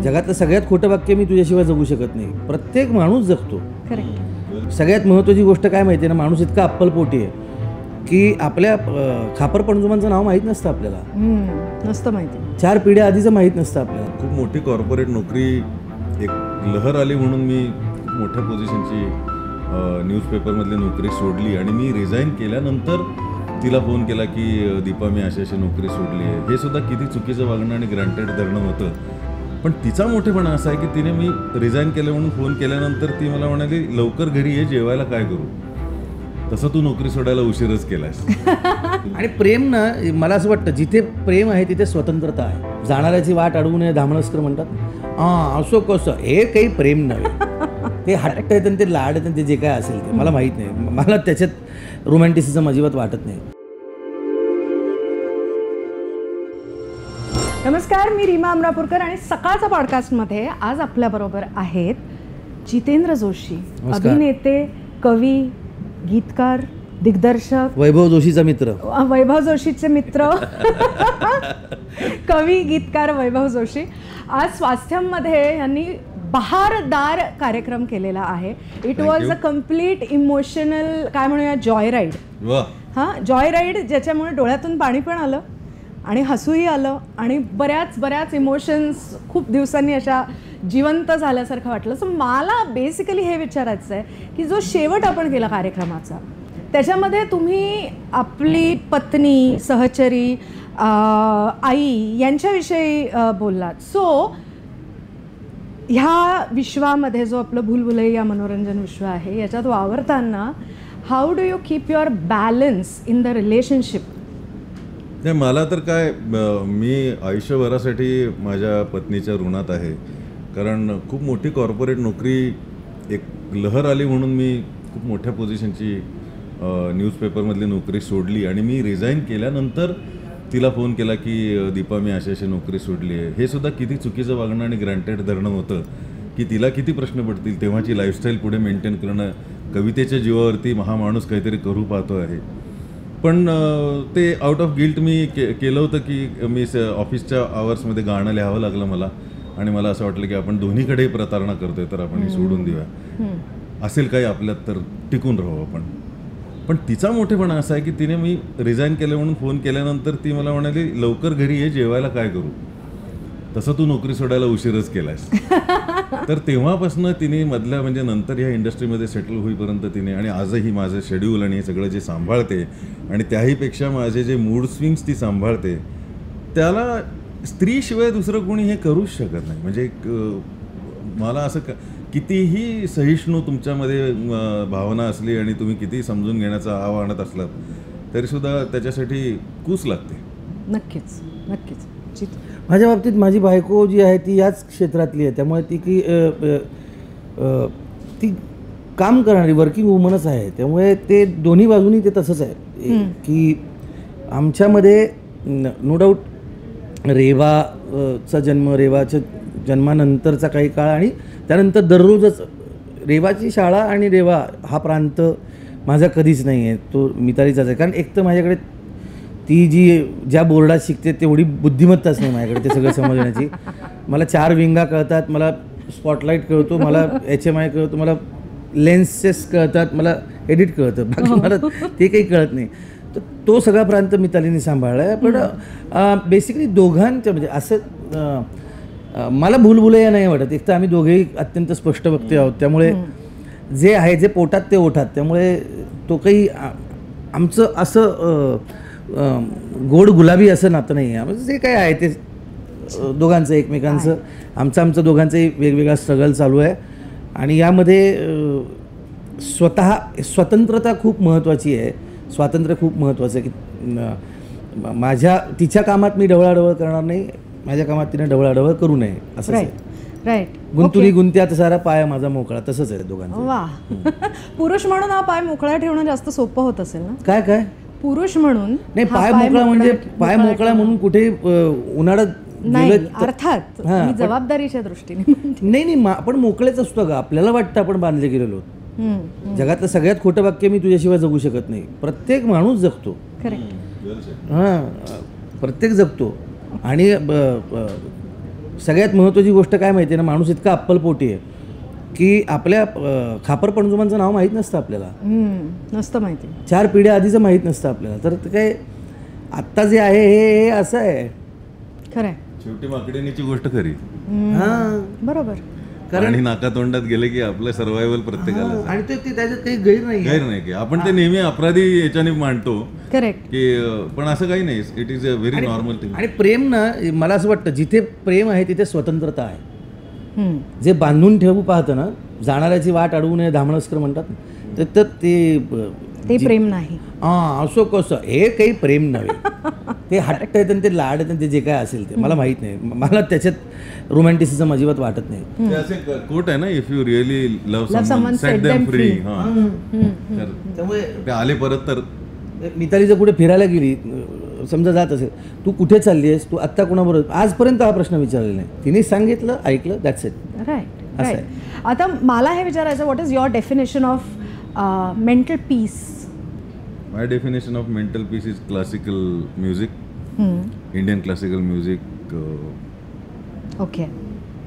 जगातलं सगळ्यात खोटं वाक्य मी तुझ्याशिवाय जगू शकत नाही. प्रत्येक माणूस जगतो. सगळ्यात महत्त्वाची गोष्ट काय माहिती आहे ना, माणूस इतका अप्पलपोटी आहे की आपल्या खापर पणजोबांचं नाव माहीत नसतं आपल्याला. नसतं माहिती. 4 पिढ्या आधीचं माहीत नसतं आपल्याला. खूप मोठी कॉर्पोरेट नोकरी एक लहर आली म्हणून मी खूप मोठ्या पोझिशनची न्यूजपेपरमधली नोकरी सोडली आणि मी रिझाईन केल्यानंतर तिला फोन केला की दीपा मी अशी नोकरी सोडली आहे. हे सुद्धा किती चुकीचं वागणं आणि ग्रँटेड धरणं होतं. पण तिचा मोठेपणा असा आहे की तिने मी रिझाईन केलं म्हणून फोन केल्यानंतर ती मला म्हणाली लवकर घरी ये, जेवायला काय करू. तसं तू नोकरी सोडायला उशीरच केलास. आणि प्रेम ना, मला असं वाटतं जिथे प्रेम आहे तिथे स्वतंत्रता आहे. जाणाऱ्याची वाट अडवू नये धामणस्कर म्हणतात. असो कसं हे काही प्रेम नव्हे. ते हट्ट आहेत आणि ते लाड आहेत आणि ते जे काय असेल ते मला माहीत नाही. मला त्याच्यात रोमॅन्टिसिझम अजिबात वाटत नाही. नमस्कार, मी रीमा अमरापूरकर आणि सकाळचा पॉडकास्टमध्ये आज आपल्याबरोबर आहेत जितेंद्र जोशी, अभिनेते, कवी, गीतकार, दिग्दर्शक, वैभव जोशीचा मित्र, वैभव जोशीचे मित्र कवी, गीतकार वैभव जोशी. आज स्वास्थ्यमध्ये यांनी बहारदार कार्यक्रम केलेला आहे. It was a complete emotional काय म्हणूया जॉय राईड. जॉय राईड ज्याच्यामुळे डोळ्यातून पाणी पण आलं आणि हसूही आलं आणि बऱ्याच इमोशन्स खूप दिवसांनी अशा जिवंत झाल्यासारखं वाटलं. सो मला बेसिकली हे विचारायचं आहे की जो शेवट आपण केला कार्यक्रमाचा त्याच्यामध्ये तुम्ही आपली पत्नी, सहचरी, आई यांच्याविषयी बोललात. सो ह्या विश्वामध्ये जो आपलं भूलभुलैया मनोरंजन विश्व आहे याच्यात वावरताना how do you keep your balance in the relationship? नाही, मला तर काय, मी आयुष्यभरासाठी माझ्या पत्नीच्या ऋणात आहे. कारण खूप मोठी कॉर्पोरेट नोकरी एक लहर आली म्हणून मी खूप मोठ्या पोझिशनची न्यूजपेपरमधली नोकरी सोडली आणि मी रिझाईन केल्यानंतर तिला फोन केला की दीपा मी अशी नोकरी सोडली आहे. हे सुद्धा किती चुकीचं वागणं आणि ग्रँटेड धरणं होतं की तिला किती प्रश्न पडतील. तेव्हाची लाईफस्टाईल पुढे मेंटेन करणं, कवितेच्या जीवावरती महामाणूस काहीतरी करू पाहतो आहे. पण ते आउट ऑफ गिल्ट मी केलं होतं की मी ऑफिसच्या आवर्समध्ये गाणं लिहावं लागलं मला आणि मला असं वाटलं की आपण दोन्हीकडे प्रतारणा करतोय तर आपण ही सोडून देऊया. असेल काही आपल्यात तर टिकून राहू आपण. पण तिचा मोठेपणा असा आहे की तिने मी रिझाईन केलं म्हणून फोन केल्यानंतर ती मला म्हणाली लवकर घरी ये, जेवायला काय करू. तसं तू नोकरी सोडायला उशीरच केलास. तर तेव्हापासून तिने मधल्या म्हणजे नंतर ह्या इंडस्ट्रीमध्ये सेटल होईपर्यंत तिने आणि आजही माझं शेड्यूल आणि हे सगळं जे सांभाळते आणि त्याहीपेक्षा माझे जे मूड स्विंग्स ती सांभाळते त्याला स्त्रीशिवाय दुसरं कोणी हे करूच शकत नाही. म्हणजे मला असं कितीही सहिष्णू तुमच्यामध्ये भावना असली आणि तुम्ही कितीही समजून घेण्याचा आव आणत असलात तरीसुद्धा त्याच्यासाठी कूस लागते. नक्कीच नक्कीच. माझ्या बाबतीत माझी बायको जी आहे ती याच क्षेत्रातली आहे त्यामुळे ती काम करणारी वर्किंग वुमनच आहे. त्यामुळे ते दोन्ही बाजूनी ते तसंच आहे की आमच्यामध्ये नो डाऊट रेवाचा जन्म, रेवाच्या जन्मानंतरचा काही काळ आणि त्यानंतर दररोजच रेवाची शाळा आणि रेवा हा प्रांत माझा कधीच नाही आहे, तो मितालीचाच आहे. कारण एक तर माझ्याकडे ती ज्या बोर्डात शिकते तेवढी बुद्धिमत्ताच नाही माझ्याकडे ते सगळं समजण्याची. मला 4 विंगा कळतात, मला स्पॉटलाईट कळतो, मला HMI कळतो, मला लेन्सेस कळतात, मला एडिट कळतं, बाकी मला ते काही कळत नाही. तर तो सगळा प्रांत मितालीने सांभाळला आहे. पण बेसिकली दोघांचं म्हणजे असं मला भूलभुलैया नाही वाटत. एक तर आम्ही दोघेही अत्यंत स्पष्ट वक्ते आहोत त्यामुळे जे आहे जे पोटात ते ओठात, त्यामुळे तो काही आमचं असं गोड गुलाबी असं नातं नाही आहे. जे काय आहे ते दोघांचं एकमेकांचं आमचं दोघांचंही वेगवेगळा स्ट्रगल चालू आहे आणि यामध्ये स्वतंत्रता खूप महत्त्वाची आहे. स्वातंत्र्य खूप महत्त्वाचं आहे की तिच्या कामात मी ढवळाढवळ करणार नाही, माझ्या कामात तिने ढवळाढवळ करू नये असं आहे. राईट. गुंतुनी गुंत्यात सारा पाय माझा मोकळा, तसंच आहे दोघांचं. वा. पुरुष म्हणून हा पाय मोकळा ठेवणं जास्त सोपं होत असेल ना? काय पुरुष म्हणून नाही, पाय मोकळा म्हणजे पाय मोकळा म्हणून कुठे उन्हाळ्यात नाही, अर्थात जबाबदारीच्या दृष्टीने नाही आपण मोकळेच असतो का. आपल्याला वाटतं आपण बांधले गेलेलो. जगातलं सगळ्यात खोटं वाक्य मी तुझ्याशिवाय जगू शकत नाही. प्रत्येक माणूस जगतो. प्रत्येक जगतो आणि सगळ्यात महत्त्वाची गोष्ट काय माहिती आहे ना, माणूस इतका अप्पलपोटी आहे की आपल्या खापर पणजुमांचं नाव माहीत नसतं आपल्याला, नसतं माहिती, 4 पिढ्या आधीचं माहीत नसतं आपल्याला. तर ते काय आत्ता जे आहे हे असं आहे. खरं आहे. शेवटी माकडिणीची गोष्ट खरी. हां, बरोबर. आणि नाकातोंडात गेले की आपलं सर्वायवल प्रत्येकाला. आणि ते त्याच्यात काही गैर नाही. गैर नाही की आपण ते नेहमी अपराधी याच्याने मांडतो करेक्ट. की पण असं काही नाही. It is a very normal thing. आणि प्रेम ना, मला असं वाटतं जिथे प्रेम आहे तिथे स्वतंत्रता आहे. जे बांधून ठेवू पाहतं ना, जाणाऱ्याची वाट अडवू नये धामणस्कर म्हणतात ना, तर ते प्रेम नाही. असं कसं, हे काही प्रेम नव्हे. ते हट्ट आहेत आणि ते लाड आहेत आणि ते जे काय असेल ते मला माहीत नाही. मला त्याच्यात रोमॅन्टिसिझम अजिबात वाटत नाही. ते असे कोट आहे ना, if you really love someone set them free. त्यामुळे ते आले परत तर. मिताली जर कुठे फिरायला गेली समजा जात असेल, तू कुठे चालली आहेस, तू आत्ता कोणाबरोबर, आजपर्यंत हा प्रश्न विचारलेला नाही. तिने सांगितलं, ऐकलं, दॅट्स इट. Right right. आता मला हे विचारायचं, what is your definition of mental peace? My definition of mental peace is classical music, Indian classical music. Okay,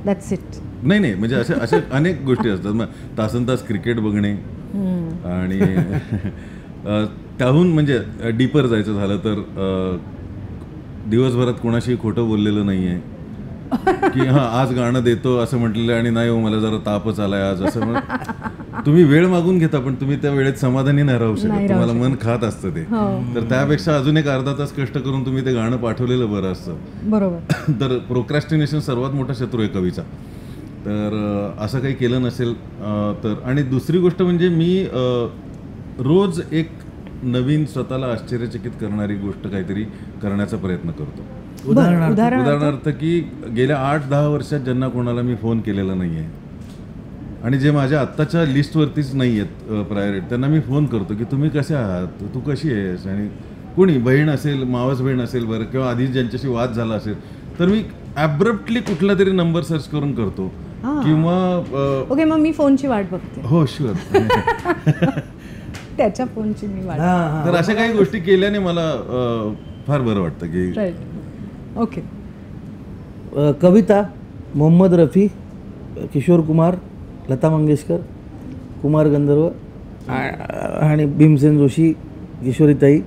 that's it. नाही म्हणजे असे अनेक गोष्टी असतात. मग तासन तास क्रिकेट बघणे आणि त्याहून म्हणजे डीपर जायचं झालं तर दिवसभरात कोणाशी खोटं बोललेलं नाही आहे की हां आज गाणं देतो असं म्हटलेलं आणि नाही हो मला जरा तापच आलाय आज असं. मग तुम्ही वेळ मागून घेता पण तुम्ही त्या वेळेत समाधानी नाही राहू शकत. तुम्हाला मन खात असतं ते. तर त्यापेक्षा अजून एक अर्धा तास कष्ट करून तुम्ही ते गाणं पाठवलेलं बरं असतं. बरोबर. तर प्रोक्रॅस्टिनेशन सर्वात मोठा शत्रू आहे कवीचा. तर असं काही केलं नसेल तर. आणि दुसरी गोष्ट म्हणजे मी रोज एक नवीन स्वतःला आश्चर्यचकित करणारी गोष्ट काहीतरी करण्याचा प्रयत्न करतो. उदाहरणार्थ की गेल्या 8-10 वर्षात ज्यांना कोणाला मी फोन केलेला नाही आहे आणि जे माझ्या आत्ताच्या लिस्टवरतीच नाही आहेत प्रायोरिटी, त्यांना मी फोन करतो की तुम्ही कसे आहात, तू कशी आहेस. आणि कोणी बहीण असेल, मावस बहीण असेल बरं, किंवा आधी ज्यांच्याशी वाद झाला असेल तर मी ॲब्रप्टली कुठला तरी नंबर सर्च करून करतो किंवा ओके मग मी फोनची वाट बघते. हो शुअर. त्याच्या फोनची मी वाट. तर अशा काही गोष्टी केल्याने मला फार बरं वाटतं की. ओके. कविता, मोहम्मद रफी, किशोर कुमार, लता मंगेशकर, कुमार गंधर्व आणि भीमसेन जोशी, किशोरीताई,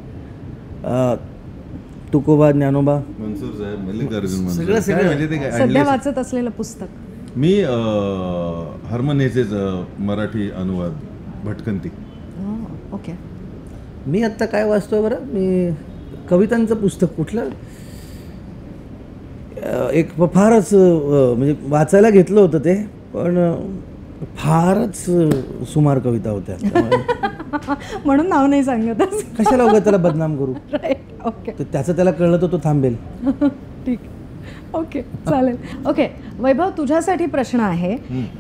तुकोबा, ज्ञानोबा, मनसूर साहेब, मल्लिकार्जुन मनसूर. म्हणजे ते सध्या वाचत असलेलं पुस्तक मी हरमन हेचेच मराठी अनुवाद भटकंती. ओके. मी आत्ता काय वाचतोय बरं, मी कवितांचं पुस्तक कुठलं एक फारच म्हणजे वाचायला घेतलं होतं ते, पण फारच सुमार कविता होत्या. म्हणून नाव नाही सांगत. कशाला उगाच त्याला बदनाम करू. राईट. ओके. तर त्याचं त्याला कळलं तर तो थांबेल. ठीक. ओके चालेल. ओके वैभव, तुझ्यासाठी प्रश्न आहे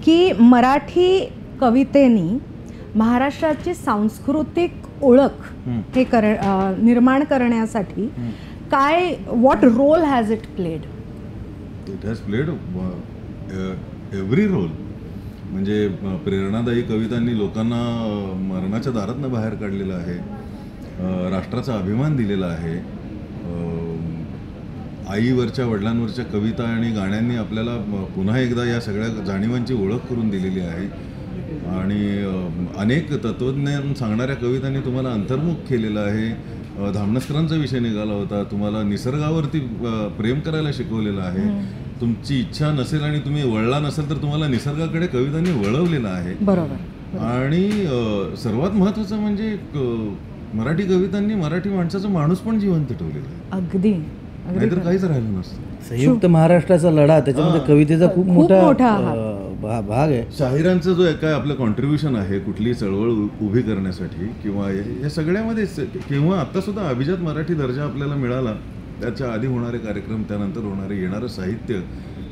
की मराठी कवितेनी महाराष्ट्राची सांस्कृतिक ओळख हे निर्माण करण्यासाठी काय, what role has it played? It has played every role. म्हणजे प्रेरणादायी कवितांनी लोकांना मरणाच्या दारातनं बाहेर काढलेलं आहे, राष्ट्राचा अभिमान दिलेला आहे. आईवरच्या वडिलांवरच्या कविता आणि गाण्यांनी आपल्याला पुन्हा एकदा या सगळ्या जाणीवांची ओळख करून दिलेली आहे. आणि अनेक तत्त्वज्ञान सांगणाऱ्या कवितांनी तुम्हाला अंतर्मुख केलेलं आहे. धामणस्करांचा विषय निघाला होता, तुम्हाला निसर्गावरती प्रेम करायला शिकवलेलं आहे. तुमची इच्छा नसेल आणि तुम्ही वळला नसेल तर तुम्हाला निसर्गाकडे कवितांनी वळवलेलं आहे. बरोबर. आणि सर्वात महत्त्वाचं म्हणजे मराठी कवितांनी मराठी माणसाचा माणूस पण जिवंत ठेवलेला आहे. अगदी. नाहीतर काहीच राहिलं नसतं. संयुक्त महाराष्ट्राचा लढा, त्याच्यामध्ये कवितेचा खूप मोठा भाग आहे. शाहिरांचं जो काय आपलं कॉन्ट्रीब्युशन आहे कुठली चळवळ उभी करण्यासाठी किंवा या सगळ्यामध्येच, किंवा आता सुद्धा अभिजात मराठी दर्जा आपल्याला मिळाला, त्याच्या आधी होणारे कार्यक्रम, त्यानंतर होणारे येणारं साहित्य,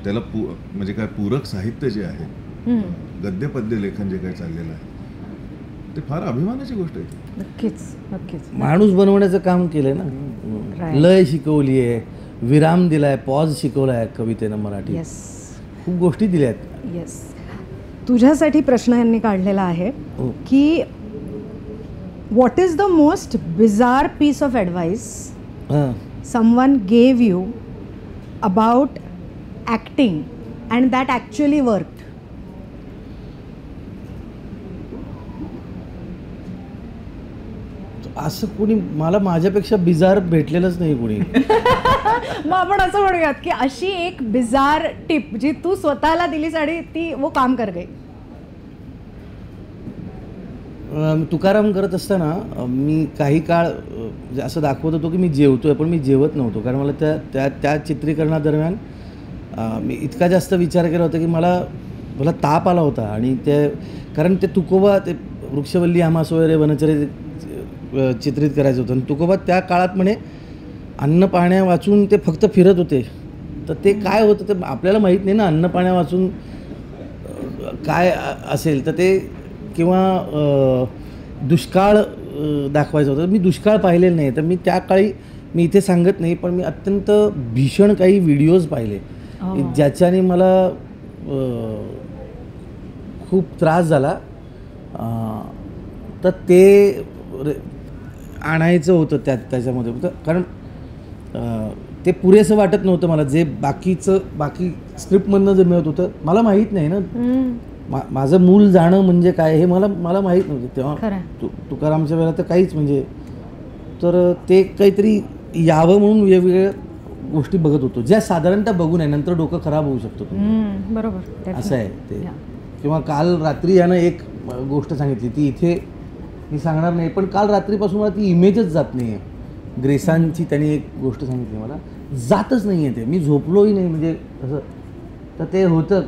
त्याला म्हणजे काय पूरक साहित्य जे आहे, गद्य पद्य लेखन जे काय चाललेलं आहे, ते फार अभिमानाची गोष्ट आहे. नक्कीच नक्कीच. माणूस बनवण्याचं काम केलंय ना. लय शिकवली आहे, विराम दिलाय, पॉज शिकवलाय कवितेनं मराठी. येस, खूप गोष्टी दिल्यात. येस. तुझ्यासाठी प्रश्न यांनी काढलेला आहे की what is the most bizarre piece of advice someone gave you about acting and that actually worked? असं कोणी मला माझ्यापेक्षा बिजार भेटलेलंच नाही कोणी. मग आपण असं म्हणूयात की अशी एक बिजार टिप जी तू स्वतःला दिलीस आणि ती वो काम कर गई. तुकाराम करत असताना मी काही काळ असं दाखवत होतो की मी जेवतोय, पण मी जेवत नव्हतो. कारण मला त्या चित्रीकरणादरम्यान मी इतका जास्त विचार केला होता की मला ताप आला होता. आणि कारण ते तुकोबा, ते वृक्षवल्ली आम्हास वगैरे वनचरे चित्रित करायचं होतं. आणि तुकोबा त्या काळात म्हणे अन्न पाण्या वाचून ते फक्त फिरत होते. तर ते काय होतं ते आपल्याला माहीत नाही ना, अन्न पाण्या वाचून काय असेल. तर ते किंवा दुष्काळ दाखवायचं होतं. मी दुष्काळ पाहिलेलं नाही. तर मी त्या काळी, मी इथे सांगत नाही, पण मी अत्यंत भीषण काही व्हिडिओज पाहिले ज्याच्याने मला खूप त्रास झाला. तर ते आणायचं होतं त्याच्यामध्ये. कारण ते पुरेसं वाटत नव्हतं मला, जे बाकी स्क्रिप्टमधनं जे मिळत होतं. मला माहीत नाही ना माझं मूल जाणं म्हणजे काय हे मला माहीत नव्हतं तेव्हा. तुकारामच्या वेळेला तर काहीच म्हणजे. तर ते काहीतरी यावं म्हणून वेगवेगळ्या गोष्टी बघत होतो, ज्या साधारणतः बघू नये, नंतर डोकं खराब होऊ शकतो. बरोबर, असं आहे ते. किंवा काल रात्री यानं एक गोष्ट सांगितली, ती इथे मी सांगणार नाही, पण काल रात्रीपासून मला ती इमेजच जात नाही आहे. ग्रेसांची त्यांनी एक गोष्ट सांगितली, मला जातच नाही आहे ते. मी झोपलोही नाही म्हणजे असं. तर ते होतं